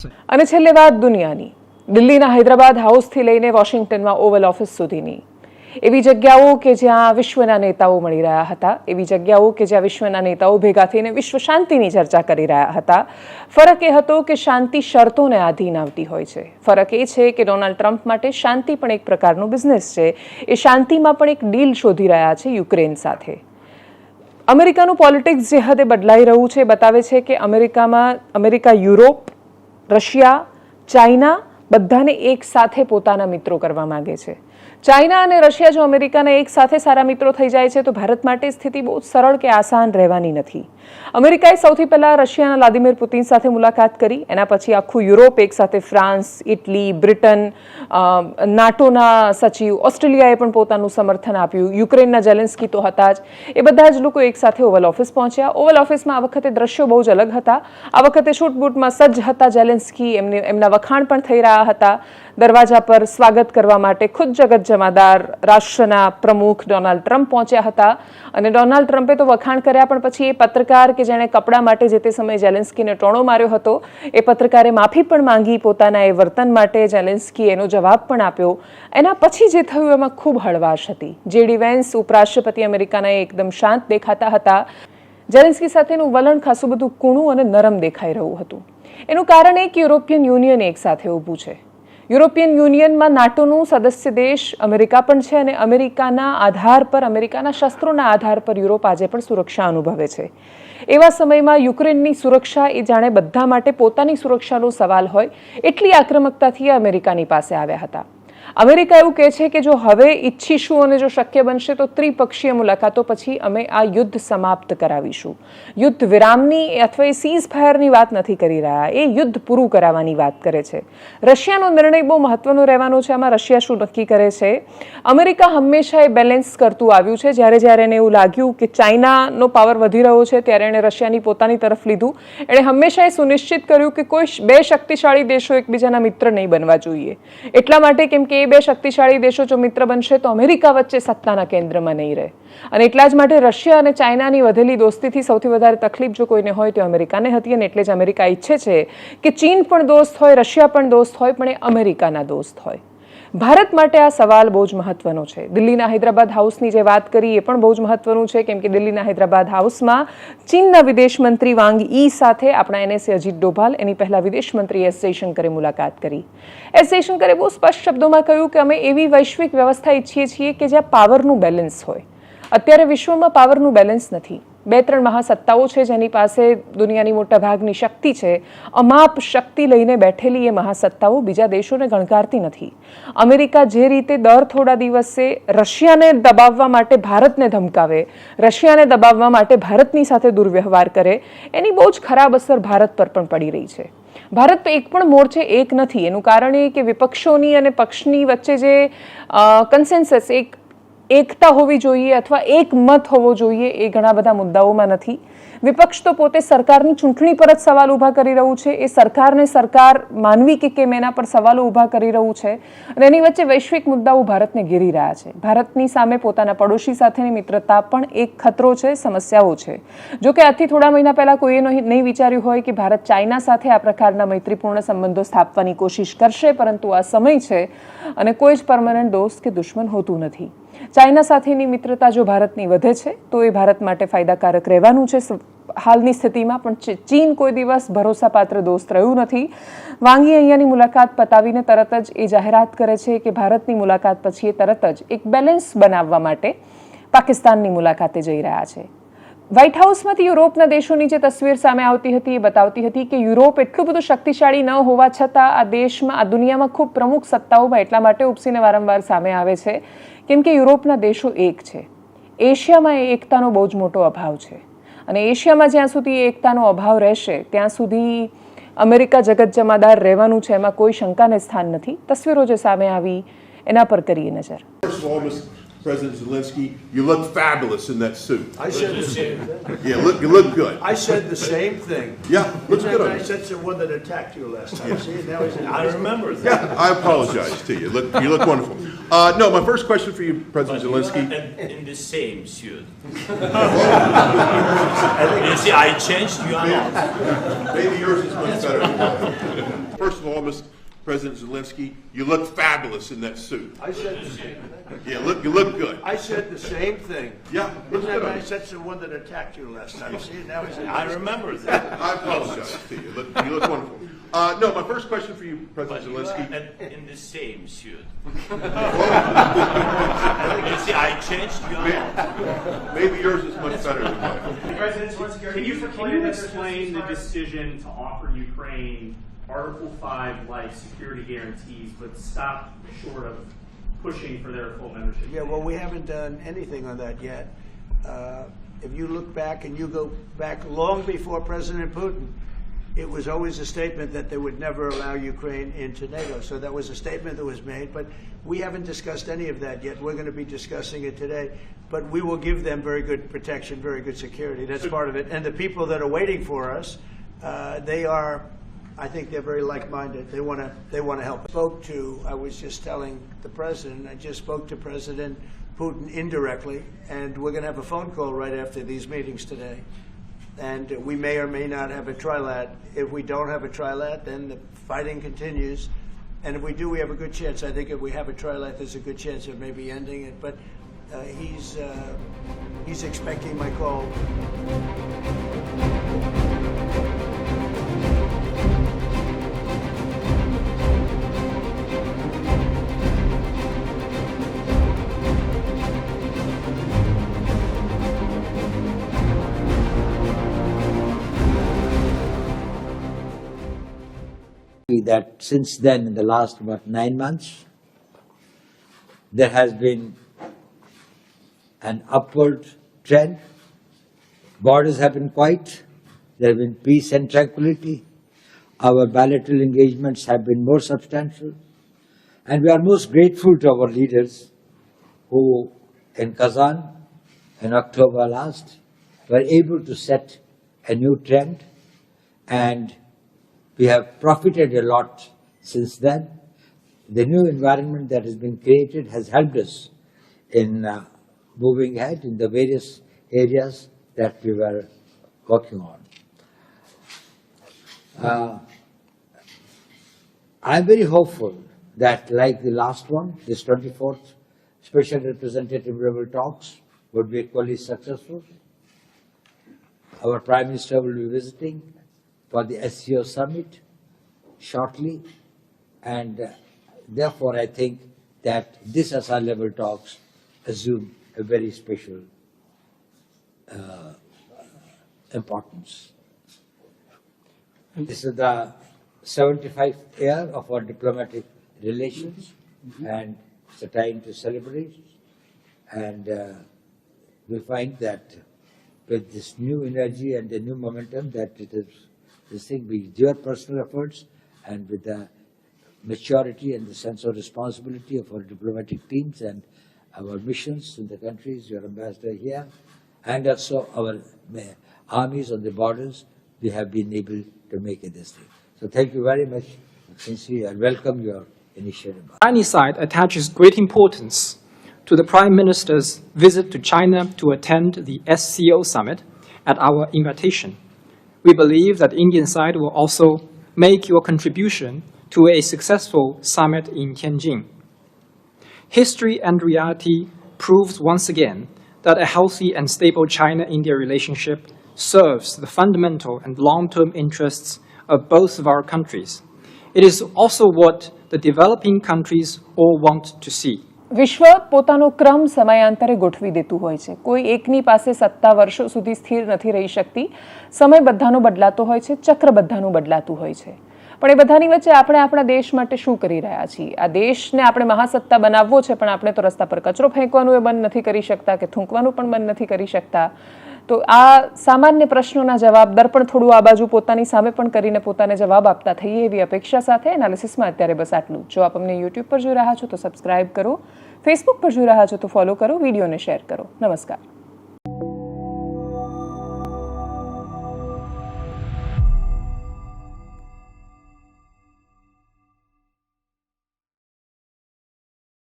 અને છેલ્લે વાત દુનિયાની. દિલ્હીના હૈદરાબાદ હાઉસથી લઈને વોશિંગ્ટનમાં ઓવલ ઓફિસ સુધીની એવી જગ્યાઓ કે જ્યાં વિશ્વના નેતાઓ મળી રહ્યા હતા, એવી જગ્યાઓ કે જ્યાં વિશ્વના નેતાઓ ભેગા થઈને વિશ્વ શાંતિની ચર્ચા કરી રહ્યા હતા. ફરક એ હતો કે શાંતિ શરતોને આધીન આવતી હોય છે. ફરક એ છે કે ડોનાલ્ડ ટ્રમ્પ માટે શાંતિ પણ એક પ્રકારનું બિઝનેસ છે. એ શાંતિમાં પણ એક ડીલ શોધી રહ્યા છે યુક્રેન સાથે. અમેરિકાનું પોલિટિક્સ જે હદે બદલાઈ રહ્યું છે બતાવે છે કે અમેરિકા યુરોપ, રશિયા, ચાઇના બધાને એક સાથે પોતાના મિત્રો કરવા માંગે છે. ચાઇના અને રશિયા જો અમેરિકાના એક સાથે સારા મિત્રો થઈ જાય છે તો ભારત માટે સ્થિતિ બહુ સરળ કે આસાન રહેવાની નથી. અમેરિકાએ સૌથી પહેલા રશિયાના વ્લાદિમીર પુતિન સાથે મુલાકાત કરી. એના પછી આખું યુરોપ એક સાથે, ફ્રાન્સ, ઇટલી, બ્રિટન, નાટોના સચિવ, ઓસ્ટ્રેલિયાએ પણ પોતાનું સમર્થન આપ્યું. યુક્રેનના ઝેલેન્સ્કી તો હતા જ. એ બધા જ લોકો એક સાથે ઓવલ ઓફિસ પહોંચ્યા. ઓવલ ઓફિસમાં આ વખતે દ્રશ્યો બહુ જ અલગ હતા. આ વખતે શૂટબૂટમાં સજ્જ હતા ઝેલેન્સ્કી. એમના વખાણ પણ થઈ રહ્યા હતા. દરવાજા પર સ્વાગત કરવા માટે ખુદ જગત જમાદાર રાષ્ટ્રના પ્રમુખ ડોનાલ્ડ ટ્રમ્પ પહોંચ્યા હતા. અને ડોનાલ્ડ ટ્રમ્પે તો વખાણ કર્યા, પણ પછી એ પત્રકાર કે જેણે કપડા માટે જે તે સમયે ઝેલેન્સ્કીને ટોણો માર્યો હતો, એ પત્રકારે માફી પણ માંગી પોતાના એ વર્તન માટે. ઝેલેન્સ્કીએ એનો જવાબ પણ આપ્યો. એના પછી જે થયું એમાં ખૂબ હળવાશ હતી. જેડી વેન્સ, ઉપરાષ્ટ્રપતિ અમેરિકાના, એકદમ શાંત દેખાતા હતા. ઝેલેન્સ્કી સાથેનું વલણ ખાસું બધું કૂણું અને નરમ દેખાઈ રહ્યું હતું. એનું કારણ એ કે યુરોપિયન યુનિયન એક સાથે ઊભું છે. યુરોપિયન યુનિયનમાં નાટોનું સદસ્ય દેશ અમેરિકા પણ છે અને અમેરિકાના આધાર પર, અમેરિકાના શસ્ત્રોના આધાર પર યુરોપ આજે પણ સુરક્ષા અનુભવે છે. એવા સમયમાં યુક્રેનની સુરક્ષા એ જાણે બધા માટે પોતાની સુરક્ષાનો સવાલ હોય એટલી આક્રમકતાથી અમેરિકાની પાસે આવ્યા હતા. અમેરિકા એવું કહે છે કે જો હવે ઈચ્છીશું અને જો શક્ય બનશે તો ત્રિપક્ષીય મુલાકાતો પછી અમે આ યુદ્ધ સમાપ્ત કરાવીશું. યુદ્ધ વિરામની અથવા એ સીઝ ફાયરની વાત નથી કરી રહ્યા, એ યુદ્ધ પૂરું કરાવવાની વાત કરે છે. રશિયાનો નિર્ણય બહુ મહત્વનો રહેવાનો છે. આમાં રશિયા શું નક્કી કરે છે? અમેરિકા હંમેશા એ બેલેન્સ કરતું આવ્યું છે. જ્યારે એને એવું લાગ્યું કે ચાઇનાનો પાવર વધી રહ્યો છે ત્યારે એણે રશિયાની પોતાની તરફ લીધું. એણે હંમેશા એ સુનિશ્ચિત કર્યું કે કોઈ બે શક્તિશાળી દેશો એકબીજાના મિત્ર નહીં બનવા જોઈએ. એટલા માટે કેમ કે એ બે શક્તિશાળી દેશો જો મિત્ર બનશે તો અમેરિકા વચ્ચે સત્તાના કેન્દ્રમાં નહીં રહે. અને એટલા જ માટે રશિયા અને ચાઇનાની વધેલી દોસ્તીથી સૌથી વધારે તકલીફ જો કોઈને હોય તો અમેરિકાને હતી. અને એટલે જ અમેરિકા ઈચ્છે છે કે ચીન પણ દોસ્ત હોય, રશિયા પણ દોસ્ત હોય, પણ એ અમેરિકાના દોસ્ત હોય. ભારત માટે આ સવાલ બહુ જ મહત્વનો છે. દિલ્હીના હૈદરાબાદ હાઉસની જે વાત કરી એ પણ બહુ જ મહત્વનું છે, કેમ કે દિલ્હીના હૈદરાબાદ હાઉસમાં ચીનના વિદેશ મંત્રી વાંગ ઈ સાથે આપણા NSA અજીત ડોભાલ, એની પહેલા વિદેશ મંત્રી એસ જયશંકરે મુલાકાત કરી. એસ જયશંકરે બહુ સ્પષ્ટ શબ્દોમાં કહ્યું કે અમે એવી વૈશ્વિક વ્યવસ્થા ઈચ્છીએ છીએ કે જ્યાં પાવરનું બેલેન્સ હોય. અત્યારે વિશ્વમાં પાવરનું બેલેન્સ નથી. 2-3 મહાસત્તાઓ છે જેની પાસે દુનિયાની મોટા ભાગની શક્તિ છે. અમાપ શક્તિ લઈને બેઠેલી એ મહાસત્તાઓ બીજા દેશોને ગણકારતી નથી. અમેરિકા જે રીતે દર થોડા દિવસે રશિયાને દબાવવા માટે ભારતને ધમકાવે, રશિયાને દબાવવા માટે ભારતની સાથે દુર્વ્યવહાર કરે, એની બહુ જ ખરાબ અસર ભારત પર પણ પડી રહી છે. ભારત એક પણ મોરચે એક નથી. એનું કારણ એ કે વિપક્ષોની અને પક્ષની વચ્ચે જે કન્સેન્સસ, એકતા હોવી જોઈએ અથવા એક મત હોવો જોઈએ, એ ઘણા બધા મુદ્દાઓમાં નથી. વિપક્ષ તો પોતે સરકારની ચૂંટણી પર જ સવાલ ઊભા કરી રહ્યું છે. એ સરકારને સરકાર માનવી કે કેમ એના પર સવાલો ઊભા કરી રહ્યું છે. અને એની વચ્ચે વૈશ્વિક મુદ્દાઓ ભારતને ઘેરી રહ્યા છે. ભારતની સામે પોતાના પડોશી સાથેની મિત્રતા પણ એક ખતરો છે, સમસ્યાઓ છે. જોકે આજથી થોડા મહિના પહેલા કોઈએ નહીં વિચાર્યું હોય કે ભારત ચાઇના સાથે આ પ્રકારના મૈત્રીપૂર્ણ સંબંધો સ્થાપવાની કોશિશ કરશે, પરંતુ આ સમય છે અને કોઈ જ પરમનન્ટ દોસ્ત કે દુશ્મન હોતું નથી. ચાઇના સાથેની મિત્રતા જો ભારતની વધે છે તો એ ભારત માટે ફાયદાકારક રહેવાનું છે હાલની સ્થિતિમાં. પણ ચીન કોઈ દિવસ ભરોસાપાત્ર દોસ્ત રહ્યું નથી. વાંગી અહીંયાની મુલાકાત પતાવીને તરત જ એ જાહેરાત કરે છે કે ભારતની મુલાકાત પછી એ તરત જ એક બેલેન્સ બનાવવા માટે પાકિસ્તાનની મુલાકાતે જઈ રહ્યા છે. વ્હાઇટ હાઉસમાંથી યુરોપના દેશોની જે તસવીર સામે આવતી હતી એ બતાવતી હતી કે યુરોપ એટલું બધું શક્તિશાળી ન હોવા છતાં આ દેશમાં, આ દુનિયામાં ખૂબ પ્રમુખ સત્તાઓમાં એટલા માટે ઉપસીને વારંવાર સામે આવે છે કેમ કે યુરોપના દેશો એક છે. એશિયામાં એ એકતાનો બહુ જ મોટો અભાવ છે. અને એશિયામાં જ્યાં સુધી એકતાનો અભાવ રહેશે ત્યાં સુધી અમેરિકા જગત જમાદાર રહેવાનું છે, એમાં કોઈ શંકાને સ્થાન નથી. તસવીરો જે સામે આવી એના પર કરીએ નજર. President Zelensky, you look fabulous in that suit. I said the same thing. Yeah, you look good. I said the same thing. Yeah, looks good on I you. said it's the one that attacked you last time. See, now he's I remember that. Yeah, I apologize to you. You look wonderful. No, my first question for you, President Zelensky. In the same suit. You see, I changed. You are not. Maybe yours is much better than mine. Miss President Zelensky. You look fabulous in that suit. I said the same thing. Yeah, you look good. I said the same thing. Yeah. Isn't that nice? That's the one that attacked you last time. See, now he's. I remember that. I apologize to you. You look wonderful. No, my first question for you, President Zelensky. And in the same suit. You see, I changed your. Maybe yours is much better than mine. President Zelensky, can you explain the decision to offer Ukraine Article 5-like security guarantees, but stop short of pushing for their full membership? Yeah, well, we haven't done anything on that yet. If you look back and you go back long before President Putin, it was always a statement that they would never allow Ukraine into NATO. So that was a statement that was made, but we haven't discussed any of that yet. We're going to be discussing it today, but we will give them very good protection, very good security. That's part of it. And the people that are waiting for us, I think they're very like-minded. They want to help. I was just telling the president, I just spoke to President Putin indirectly, and we're going to have a phone call right after these meetings today. And we may or may not have a trilat. If we don't have a trilat, then the fighting continues. And if we do, we have a good chance. I think if we have a trilat, there's a good chance of maybe ending it. But he's expecting my call. That since then, in the last about 9 months, there has been an upward trend. Borders have been quiet. There have been peace and tranquility. Our bilateral engagements have been more substantial. And we are most grateful to our leaders who, in Kazan, in October last, were able to set a new trend, and we have profited a lot since then. The new environment that has been created has helped us in moving ahead in the various areas that we were working on. I'm very hopeful that, like the last one, this 24th Special Representative level talks would be equally successful. Our Prime Minister will be visiting for the SCO summit shortly, and therefore I think that this SR level talks assume a very special importance. This is the 75th year of our diplomatic relations, and it's a time to celebrate. And we find that with this new energy and the new momentum, that it is this thing with your personal efforts and with the maturity and the sense of responsibility of our diplomatic teams and our missions in the countries, your ambassador here, and also our armies on the borders, we have been able to make it this thing. So thank you very much, sincerely, and welcome your initiative. Chinese side attaches great importance to the Prime Minister's visit to China to attend the SCO summit at our invitation. We believe that Indian side will also make your contribution to a successful summit in Tianjin. History and reality proves once again that a healthy and stable China-India relationship serves the fundamental and long-term interests of both of our countries. It is also what the developing countries all want to see. વિશ્વ પોતાનો ક્રમ સમયાંતરે ગોઠવી દેતું હોય છે. કોઈ એકની પાસે સત્તા વર્ષો સુધી સ્થિર નથી રહી શકતી. સમય બધાનો બદલાતો હોય છે, ચક્ર બધાનું બદલાતું હોય છે. પણ એ બધાની વચ્ચે આપણે આપણા દેશ માટે શું કરી રહ્યા છીએ? આ દેશને આપણે મહાસત્તા બનાવવો છે, પણ આપણે તો રસ્તા પર કચરો ફેંકવાનું એ બંધ નથી કરી શકતા કે થૂંકવાનું પણ બંધ નથી કરી શકતા. તો આ સામાન્ય પ્રશ્નોના જવાબ દર્પણ થોડું આ બાજુ પોતાની સામે પણ કરીને પોતાને જવાબ આપતા થઈએ એવી અપેક્ષા સાથે એનાલિસિસમાં અત્યારે બસ આટલું. જો આપ અમને યુટ્યુબ પર જોઈ રહ્યા છો તો સબસ્ક્રાઇબ કરો, ફેસબુક પર જોઈ રહ્યા છો તો ફોલો કરો, વિડીયોને શેર કરો. નમસ્કાર.